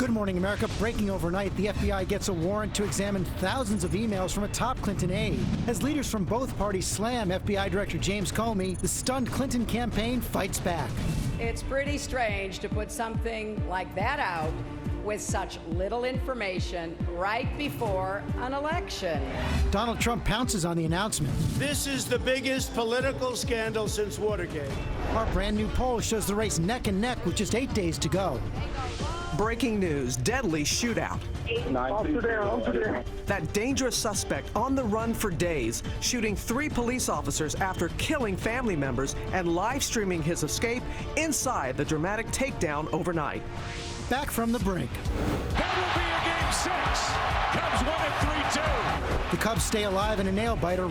Good morning, America. Breaking overnight, the FBI gets a warrant to examine thousands of emails from a top Clinton aide. As leaders from both parties slam FBI Director James Comey, the stunned Clinton campaign fights back. It's pretty strange to put something like that out with such little information right before an election. Donald Trump pounces on the announcement. This is the biggest political scandal since Watergate. Our brand new poll shows the race neck and neck with just 8 days to go. Breaking news, deadly shootout. That dangerous suspect on the run for days, shooting 3 police officers after killing family members and live streaming his escape inside the dramatic takedown overnight. Back from the brink. That will be a game 6. Cubs win it 3-2. The Cubs stay alive in a nail-biter,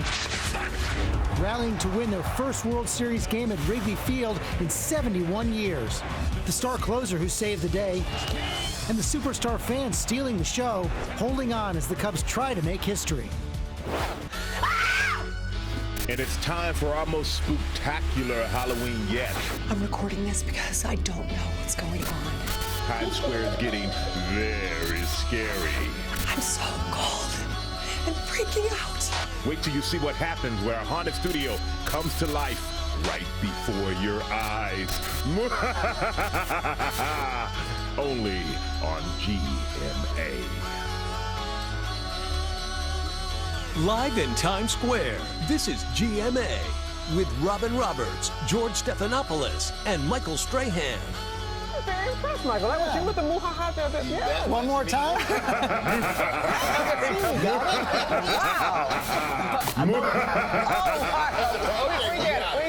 rallying to win their first World Series game at Wrigley Field in 71 years. The star closer who saved the day, and the superstar fans stealing the show, holding on as the Cubs try to make history. And it's time for our most spectacular Halloween yet. I'm recording this because I don't know what's going on. Times Square is getting very scary. I'm so cold and freaking out. Wait till you see what happens where a haunted studio comes to life right before your eyes. Only on GMA. Live in Times Square, this is GMA with Robin Roberts, George Stephanopoulos, and Michael Strahan. Very impressed, Michael. That was you with the muhaha there. Yeah. One more time? We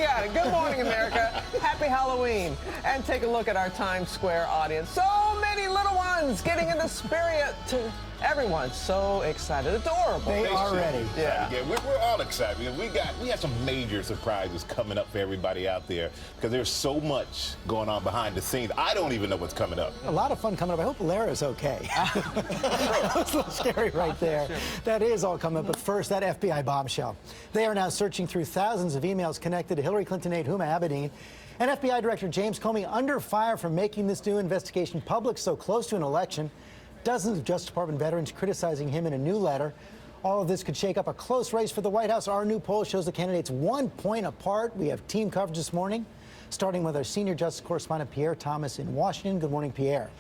got it. Good morning, America. Happy Halloween. And take a look at our Times Square audience. So many little ones getting in the spirit to everyone's so excited. Adorable. They are ready. Yeah, we're all excited. We got some major surprises coming up for everybody out there because there's so much going on behind the scenes. I don't even know what's coming up. A lot of fun coming up. I hope Lara's okay. That was a little scary right there. Sure. That is all coming up. But first, that FBI bombshell. They are now searching through thousands of emails connected to Hillary Clinton aide Huma Abedin. And FBI Director James Comey under fire for making this new investigation public so close to an election. Dozens of Justice Department veterans criticizing him in a new letter. All of this could shake up a close race for the White House. Our new poll shows the candidates 1 point apart. We have team coverage this morning, starting with our senior justice correspondent, Pierre Thomas in Washington. Good morning, Pierre.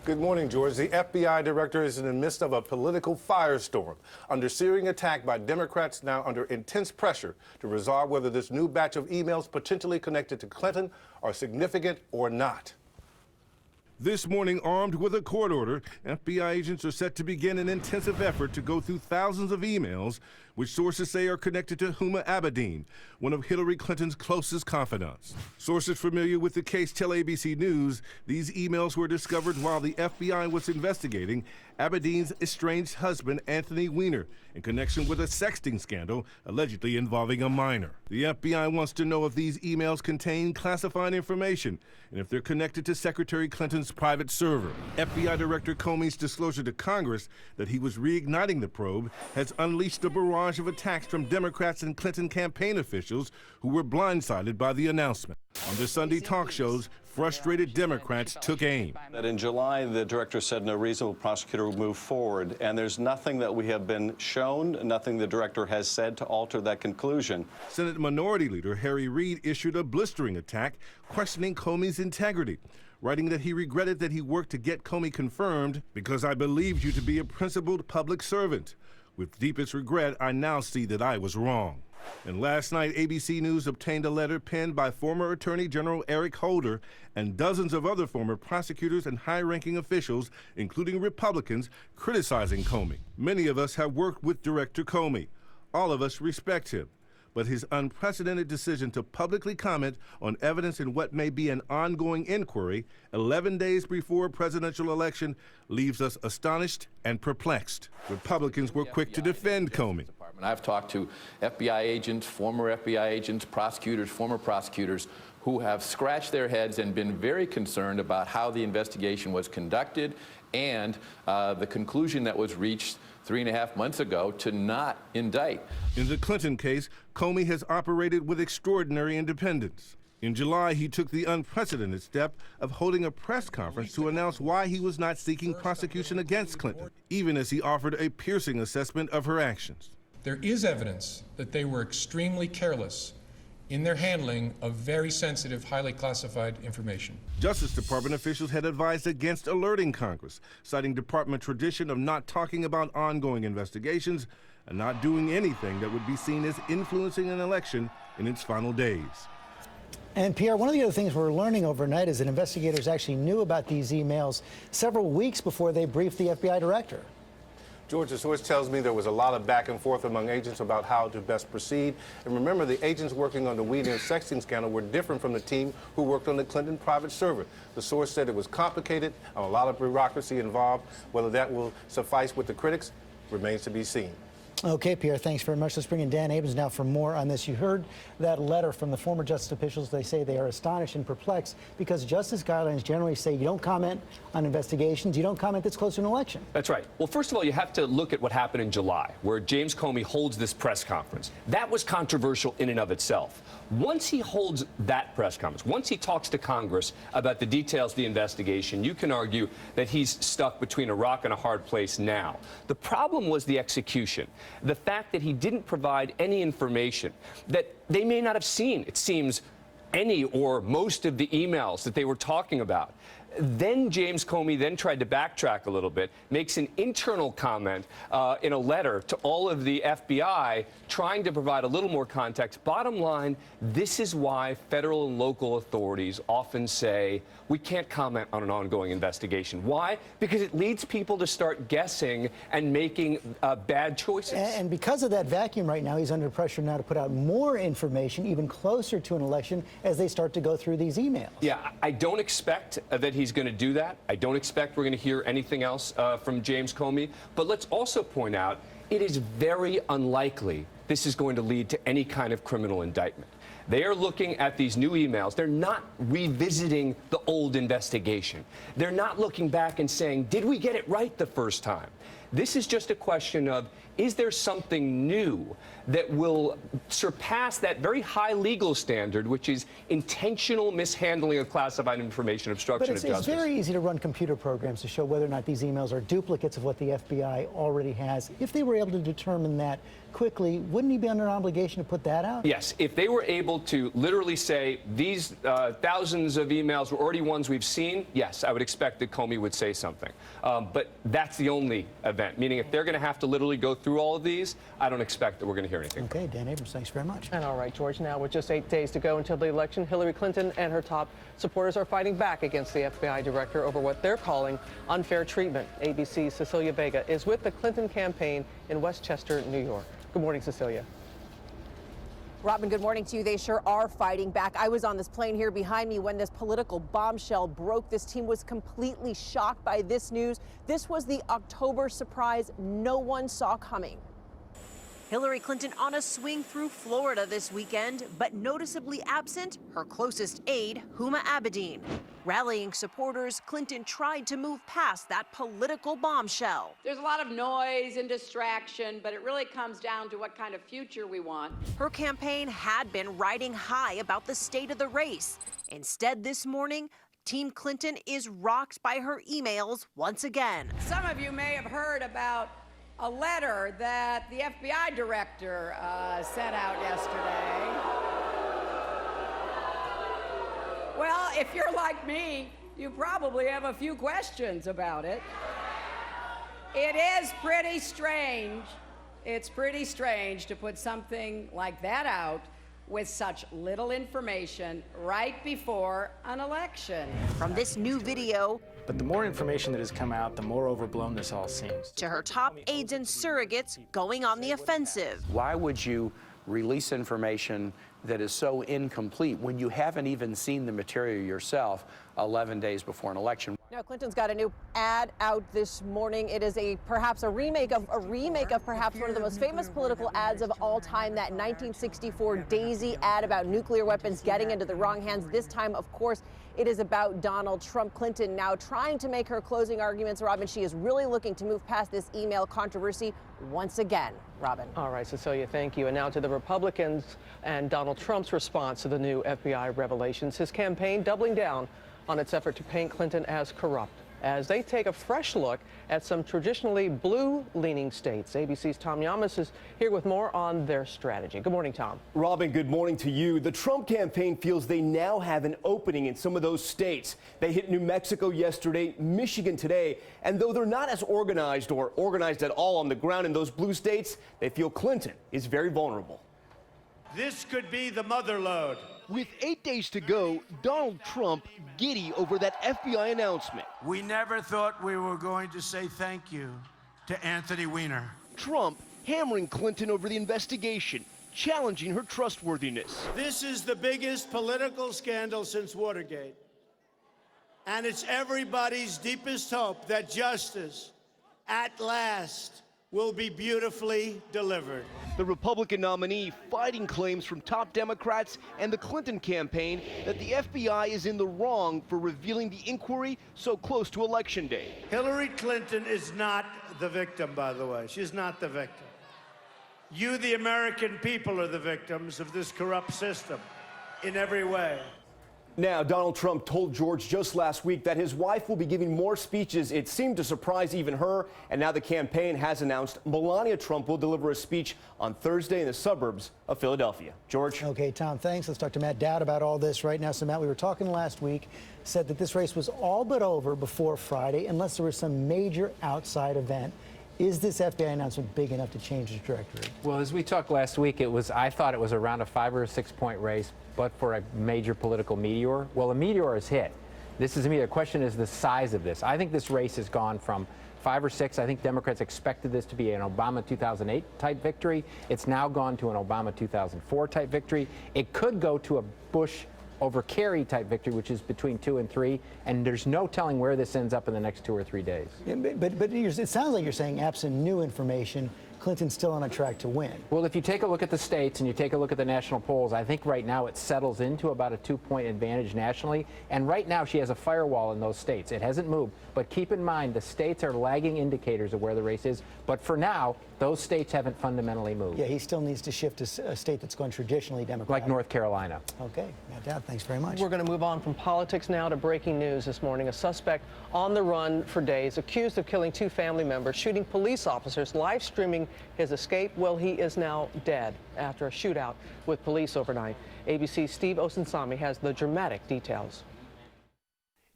Good morning, George. The FBI director is in the midst of a political firestorm, under searing attack by Democrats now under intense pressure to resolve whether this new batch of emails potentially connected to Clinton are significant or not. This morning, armed with a court order, FBI agents are set to begin an intensive effort to go through thousands of emails, which sources say are connected to Huma Abedin, one of Hillary Clinton's closest confidants. Sources familiar with the case tell ABC News these emails were discovered while the FBI was investigating Abedin's estranged husband, Anthony Weiner, in connection with a sexting scandal allegedly involving a minor. The FBI wants to know if these emails contain classified information and if they're connected to Secretary Clinton's private server. FBI Director Comey's disclosure to Congress that he was reigniting the probe has unleashed a barrage of attacks from Democrats and Clinton campaign officials who were blindsided by the announcement. On the Sunday talk shows, frustrated Democrats took aim. That in July, the director said no reasonable prosecutor would move forward, and there's nothing that we have been shown, nothing the director has said to alter that conclusion. Senate Minority Leader Harry Reid issued a blistering attack questioning Comey's integrity, writing that he regretted that he worked to get Comey confirmed because I believed you to be a principled public servant. With deepest regret, I now see that I was wrong. And last night, ABC News obtained a letter penned by former Attorney General Eric Holder and dozens of other former prosecutors and high-ranking officials, including Republicans, criticizing Comey. Many of us have worked with Director Comey. All of us respect him. But his unprecedented decision to publicly comment on evidence in what may be an ongoing inquiry 11 days before a presidential election leaves us astonished and perplexed. Republicans were quick to defend Comey. I've talked to FBI agents, former FBI agents, prosecutors, former prosecutors, who have scratched their heads and been very concerned about how the investigation was conducted and the conclusion that was reached 3.5 months ago to not indict. In the Clinton case, Comey has operated with extraordinary independence. In July, he took the unprecedented step of holding a press conference to announce why he was not seeking prosecution against Clinton, even as he offered a piercing assessment of her actions. There is evidence that they were extremely careless in their handling of very sensitive, highly classified information. Justice Department officials had advised against alerting Congress, citing department tradition of not talking about ongoing investigations and not doing anything that would be seen as influencing an election in its final days. And Pierre, one of the other things we're learning overnight is that investigators actually knew about these emails several weeks before they briefed the FBI director. George, the source tells me there was a lot of back and forth among agents about how to best proceed. And remember, the agents working on the Wjla sexting scandal were different from the team who worked on the Clinton private server. The source said it was complicated and a lot of bureaucracy involved. Whether that will suffice with the critics remains to be seen. Okay, Pierre, thanks very much. Let's bring in Dan Abrams now for more on this. You heard that letter from the former justice officials. They say they are astonished and perplexed because justice guidelines generally say you don't comment on investigations, you don't comment this close to an election. That's right. Well, first of all, you have to look at what happened in July, where James Comey holds this press conference. That was controversial in and of itself. Once he holds that press conference, once he talks to Congress about the details of the investigation, you can argue that he's stuck between a rock and a hard place now. The problem was the execution. The fact that he didn't provide any information that they may not have seen, it seems, any or most of the emails that they were talking about. Then James Comey then tried to backtrack a little bit, makes an internal comment in a letter to all of the FBI, trying to provide a little more context. Bottom line, this is why federal and local authorities often say we can't comment on an ongoing investigation. Why? Because it leads people to start guessing and making bad choices. And because of that vacuum right now, he's under pressure now to put out more information, even closer to an election, as they start to go through these emails. Yeah, I don't expect that he's going to do that. I don't expect we're going to hear anything else from James Comey. But let's also point out, it is very unlikely this is going to lead to any kind of criminal indictment. They are looking at these new emails. They're not revisiting the old investigation. They're not looking back and saying, did we get it right the first time? This is just a question of, is there something new that will surpass that very high legal standard, which is intentional mishandling of classified information, obstruction of justice? It's very easy to run computer programs to show whether or not these emails are duplicates of what the FBI already has. If they were able to determine that quickly, wouldn't he be under an obligation to put that out? Yes, if they were able to literally say these thousands of emails were already ones we've seen, yes, I would expect that Comey would say something. But that's the only event, meaning if they're going to have to literally go through all of these, I don't expect that we're going to hear anything. Okay, Dan Abrams, thanks very much. And all right, George, now with just 8 days to go until the election, Hillary Clinton and her top supporters are fighting back against the FBI director over what they're calling unfair treatment. ABC's Cecilia Vega is with the Clinton campaign in Westchester, New York. Good morning, Cecilia. Robin, good morning to you. They sure are fighting back. I was on this plane here behind me when this political bombshell broke. This team was completely shocked by this news. This was the October surprise no one saw coming. Hillary Clinton on a swing through Florida this weekend, but noticeably absent her closest aide, Huma Abedin. Rallying supporters, Clinton tried to move past that political bombshell. There's a lot of noise and distraction, but it really comes down to what kind of future we want. Her campaign had been riding high about the state of the race. Instead, this morning, Team Clinton is rocked by her emails once again. Some of you may have heard about a letter that the FBI director sent out yesterday. Well, if you're like me, you probably have a few questions about it. It is pretty strange. It's pretty strange to put something like that out with such little information right before an election. From this new video, but the more information that has come out, the more overblown this all seems. To her top aides and surrogates going on the offensive. Why would you release information that is so incomplete when you haven't even seen the material yourself 11 days before an election? Now, Now, Clinton's got a new ad out this morning. It is perhaps a remake of perhaps one of the most famous political ads of all time, that 1964 Daisy ad about nuclear weapons getting into the wrong hands. This time, of course, it is about Donald Trump. Clinton now trying to make her closing arguments, Robin. She is really looking to move past this email controversy once again, Robin. All right, Cecilia, thank you. And now to the Republicans and Donald Trump's response to the new FBI revelations. His campaign doubling down on its effort to paint Clinton as corrupt, as they take a fresh look at some traditionally blue-leaning states. ABC's Tom Yamas is here with more on their strategy. Good morning, Tom. Robin, good morning to you. The Trump campaign feels they now have an opening in some of those states. They hit New Mexico yesterday, Michigan today, and though they're not as organized or organized at all on the ground in those blue states, they feel Clinton is very vulnerable. This could be the mother lode. With 8 days to go, Donald Trump giddy over that FBI announcement. We never thought we were going to say thank you to Anthony Weiner. Trump hammering Clinton over the investigation, challenging her trustworthiness. This is the biggest political scandal since Watergate. And it's everybody's deepest hope that justice, at last, will be beautifully delivered. The Republican nominee fighting claims from top Democrats and the Clinton campaign that the FBI is in the wrong for revealing the inquiry so close to Election Day. Hillary Clinton is not the victim, by the way. She's not the victim. You, the American people, are the victims of this corrupt system in every way. Now, Donald Trump told George just last week that his wife will be giving more speeches. It seemed to surprise even her. And now the campaign has announced Melania Trump will deliver a speech on Thursday in the suburbs of Philadelphia. George? Okay, Tom, thanks. Let's talk to Matt Dowd about all this right now. So, Matt, we were talking last week, said that this race was all but over before Friday, unless there was some major outside event. Is this FBI announcement big enough to change the trajectory? Well, as we talked last week, I thought it was around a 5 or 6 point race, but for a major political meteor. Well, a meteor has hit. This is me. The question is the size of this. I think this race has gone from 5 or 6. I think Democrats expected this to be an Obama 2008 type victory. It's now gone to an Obama 2004 type victory. It could go to a Bush over Kerry type victory, which is between 2 and 3, and there's no telling where this ends up in the next 2 or 3 days. Yeah, but it sounds like you're saying, absent new information, Clinton's still on a track to win. Well, if you take a look at the states and you take a look at the national polls, I think right now it settles into about a 2-point advantage nationally. And right now she has a firewall in those states. It hasn't moved. But keep in mind, the states are lagging indicators of where the race is. But for now, those states haven't fundamentally moved. Yeah, he still needs to shift to a state that's going traditionally Democratic. Like North Carolina. Okay, Matt Dowd, thanks very much. We're going to move on from politics now to breaking news this morning. A suspect on the run for days, accused of killing 2 family members, shooting police officers, live streaming his escape. Well, he is now dead after a shootout with police overnight. ABC's Steve Osunsami has the dramatic details.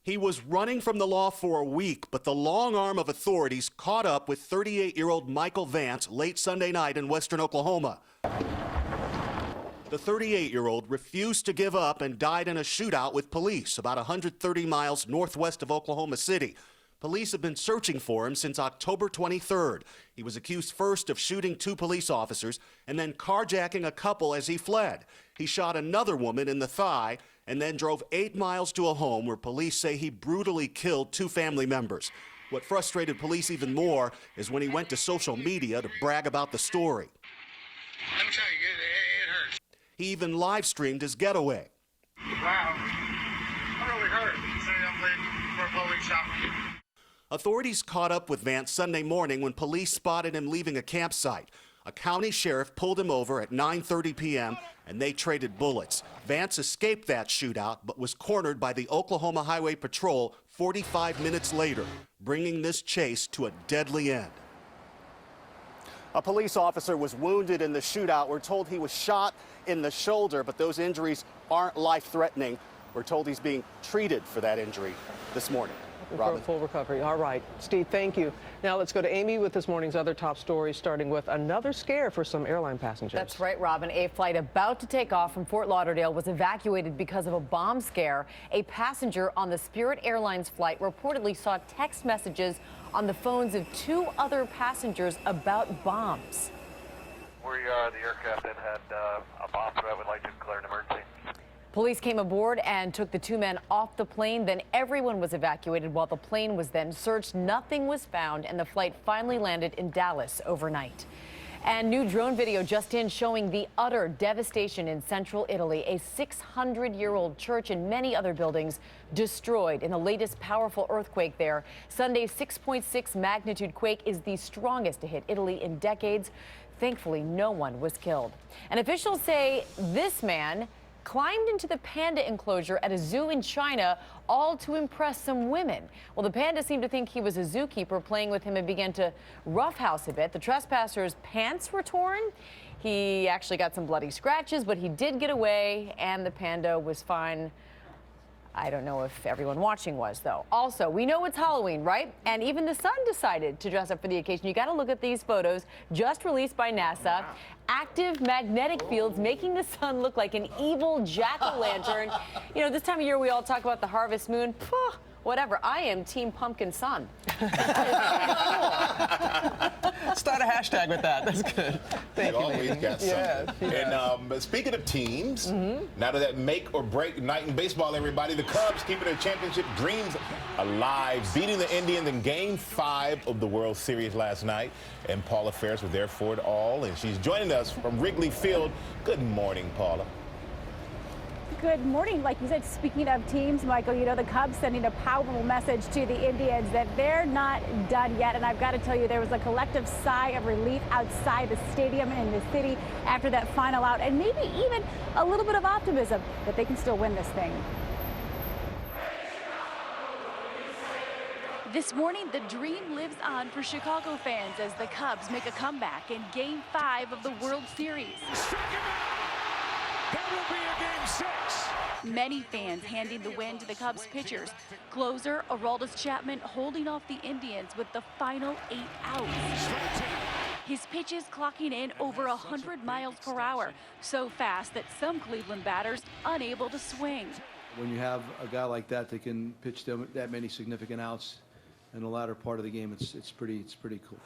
He was running from the law for a week, but the long arm of authorities caught up with 38-year-old Michael Vance late Sunday night in western Oklahoma. The 38-year-old refused to give up and died in a shootout with police about 130 miles northwest of Oklahoma City. Police have been searching for him since October 23rd. He was accused first of shooting 2 police officers and then carjacking a couple as he fled. He shot another woman in the thigh and then drove 8 miles to a home where police say he brutally killed 2 family members. What frustrated police even more is when he went to social media to brag about the story. Let me tell you, it hurts. He even live streamed his getaway. Wow. I'm really hurt. So I'm waiting for a police shot. Authorities caught up with Vance Sunday morning when police spotted him leaving a campsite. A county sheriff pulled him over at 9:30 p.m. and they traded bullets. Vance escaped that shootout but was cornered by the Oklahoma Highway Patrol 45 minutes later, bringing this chase to a deadly end. A police officer was wounded in the shootout. We're told he was shot in the shoulder, but those injuries aren't life-threatening. We're told he's being treated for that injury this morning. For a full recovery. All right, Steve, thank you. Now let's go to Amy with this morning's other top stories, starting with another scare for some airline passengers. That's right, Robin. A flight about to take off from Fort Lauderdale was evacuated because of a bomb scare. A passenger on the Spirit Airlines flight reportedly saw text messages on the phones of 2 other passengers about bombs. We are the aircraft that had a bomb threat. Would like to declare an emergency. Police came aboard and took the two men off the plane. Then everyone was evacuated while the plane was then searched. Nothing was found, and the flight finally landed in Dallas overnight. And new drone video just in showing the utter devastation in central Italy. A 600-year-old church and many other buildings destroyed in the latest powerful earthquake there. Sunday's 6.6 magnitude quake is the strongest to hit Italy in decades. Thankfully, no one was killed. And officials say this man climbed into the panda enclosure at a zoo in China, all to impress some women. Well, the panda seemed to think he was a zookeeper playing with him and began to roughhouse a bit. The trespasser's pants were torn. He actually got some bloody scratches, but he did get away, and the panda was fine. I don't know if everyone watching was, though. Also, we know it's Halloween, right? And even the sun decided to dress up for the occasion. You got to look at these photos just released by NASA. Active magnetic fields making the sun look like an evil jack-o'-lantern. You know, this time of year we all talk about the harvest moon. Phew, whatever. I am Team Pumpkin Sun. Start a hashtag with that. That's good. Thank you, always lady. got something. Yeah. And speaking of teams, now to that make or break night in baseball, everybody, the Cubs keeping their championship dreams alive, beating the Indians in Game 5 of the World Series last night. And Paula Ferris was there for it all, and she's joining us from Wrigley Field. Good morning, Paula. Good morning. Like you said, speaking of teams, Michael, you know, the Cubs sending a powerful message to the Indians that they're not done yet. And I've got to tell you, there was a collective sigh of relief outside the stadium in the city after that final out, and maybe even a little bit of optimism that they can still win this thing. This morning, the dream lives on for Chicago fans as the Cubs make a comeback in Game 5 of the World Series. That will be a Game 6. Many fans handing the win to the Cubs pitchers. Closer, Aroldis Chapman holding off the Indians with the final 8 outs. His pitches clocking in over 100 miles per hour, so fast that some Cleveland batters unable to swing. When you have a guy like that that can pitch them that many significant outs in the latter part of the game, it's pretty cool.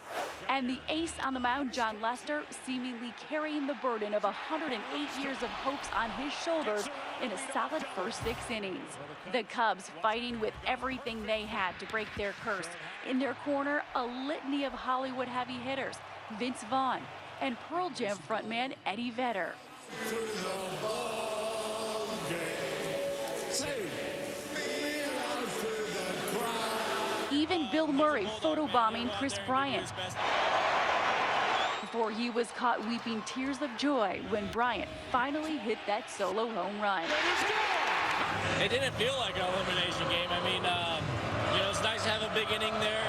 And the ace on the mound, John Lester, seemingly carrying the burden of 108 years of hopes on his shoulders in a solid first 6 innings. The Cubs fighting with everything they had to break their curse. In their corner, a litany of Hollywood heavy hitters, Vince Vaughn and Pearl Jam frontman Eddie Vedder. Even Bill Murray photobombing Chris Bryant before he was caught weeping tears of joy when Bryant finally hit that solo home run. It didn't feel like an elimination game. I mean, you know, it's nice to have a big inning there.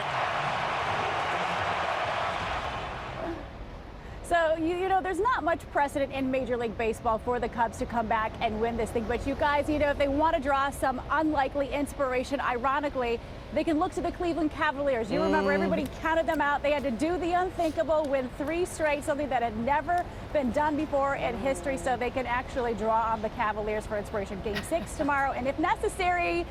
So, you know, there's not much precedent in Major League Baseball for the Cubs to come back and win this thing. But you guys, you know, if they want to draw some unlikely inspiration, ironically, they can look to the Cleveland Cavaliers. You remember everybody counted them out. They had to do the unthinkable, win 3 straight, something that had never been done before in history. So they can actually draw on the Cavaliers for inspiration. Game 6 tomorrow, and if necessary,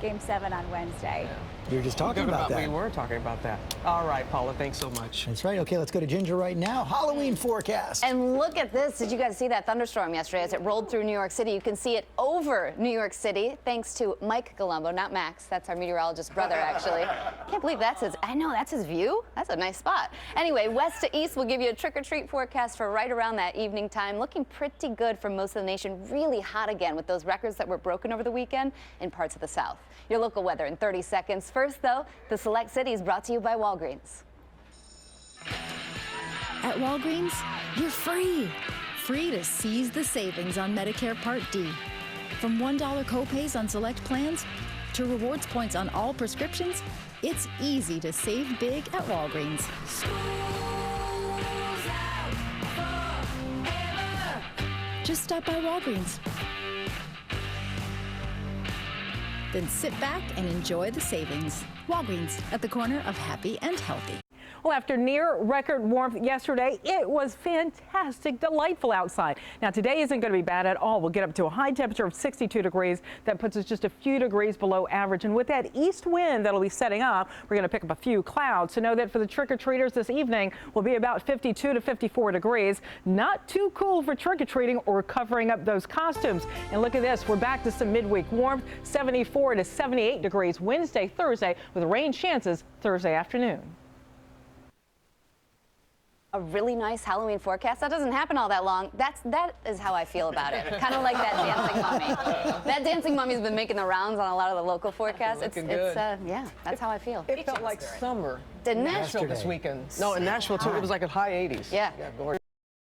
Game 7 on Wednesday. You were just talking about that. We were talking about that. All right, Paula, thanks so much. That's right. Okay, let's go to Ginger right now. Halloween forecast. And look at this. Did you guys see that thunderstorm yesterday as it rolled through New York City? You can see it over New York City thanks to Mike Galumbo, not Max. That's our meteorologist brother, actually. Can't believe that's his. I know, that's his view. That's a nice spot. Anyway, west to east, we'll give you a trick-or-treat forecast for right around that evening time. Looking pretty good for most of the nation. Really hot again with those records that were broken over the weekend in parts of the South. Your local weather in 30 seconds. First, though, the Select Cities brought to you by Walgreens. At Walgreens, you're free. Free to seize the savings on Medicare Part D. From $1 copays on select plans to rewards points on all prescriptions, it's easy to save big at Walgreens. Just stop by Walgreens. Then sit back and enjoy the savings. Walgreens, at the corner of happy and healthy. Well, after near record warmth yesterday, it was fantastic, delightful outside. Now, today isn't going to be bad at all. We'll get up to a high temperature of 62 degrees. That puts us just a few degrees below average. And with that east wind that'll be setting up, we're going to pick up a few clouds. So know that for the trick-or-treaters this evening will be about 52 to 54 degrees. Not too cool for trick-or-treating or covering up those costumes. And look at this. We're back to some midweek warmth, 74 to 78 degrees Wednesday, Thursday, with rain chances Thursday afternoon. A really nice Halloween forecast. That doesn't happen all that long. That is how I feel about it. Kind of like that dancing mummy. That dancing mummy's been making the rounds on a lot of the local forecasts. It's yeah, that's how I feel. It felt like summer. Didn't it? Nashville this weekend. No, in Nashville too. It was like at high 80s. Yeah. Gorgeous.